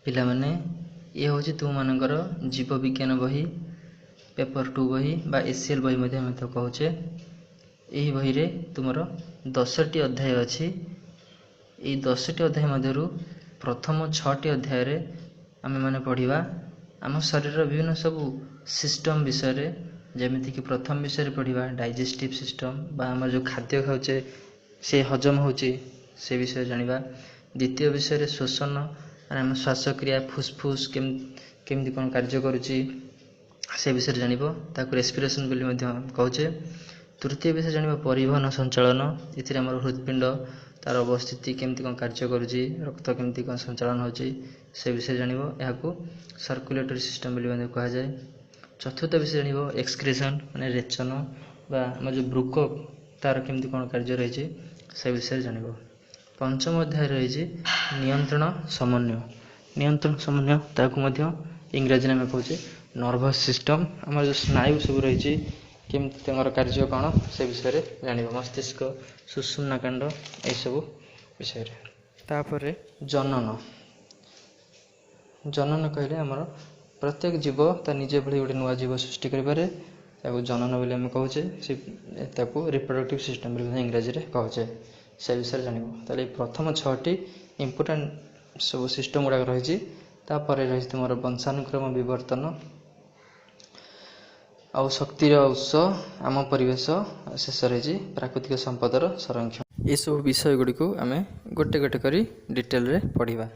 ପିଲାମାନେ ये हूँ तुम मानकर जीव विज्ञान बही पेपर 2 बही बा एसीएल बही मध्य आम तो कहुचे यही बही रे तुम 10टी अध्याय अच्छी 10टी अध्याय मध्य प्रथम 6टी अध्याय रे आम मैंने पढ़ा आम शरीर विभिन्न सब सिस्टम विषय जमीती कि प्रथम विषय पढ़ा डाइजेस्टिव सिस्टम बा आम जो खाद्य खाऊे से हजम होचे से विषय जानिबा। द्वितीय विषय श्वसन आम श्वासक्रिया फुसफुस केमती कौन कार्य करुच्ची से विषय जानिबो ताकू रेस्पिरेशन बोली कहुचे। तृतीय विषय जानिबा परिवहन संचालन इथिरे हमर हृदपिंड तार अवस्थिति केमती कौन कार्य करुच्ची रक्त केमती कौन संचालन होची से विषय जानिबो याकू सर्कुलेटरी सिस्टम बोली कहा जाए। चतुर्थ विषय जानिबो एक्सक्रीशन माने रेचन बा हम जो ब्रुक तार केमती कौन कार्य रही से विषय जानिबो। पंचम अध्याय रही नियंत्रण समन्वय ताकू मध्य इंग्रजी में कहे नर्भस सिस्टम आम जो स्नायु सब रही केमती कार्य कौन से विषय जान मस्तिष्क सुषुम्नाकांड यू विषय तापर जनन कहले आमर प्रत्येक जीव ता निजे भली गोटे नुआ जीव सृष्टि करें जनन बोली आम कहचे रिप्रोडक्टिव सिस्टम इंग्रजी में कहे से विषय जान ताले प्रथम 6टी इम्पोर्टाट सब सिस्टम गुड़ाक रही रही तुम वंशानुक्रम विवर्तन आउ शक्तिर उत्स आम परिवेश शेष रही प्राकृतिक संपदर संरक्षण ये सब विषय गुड़ी को आम गोटे गोटे कर डिटेल रे पढ़ा।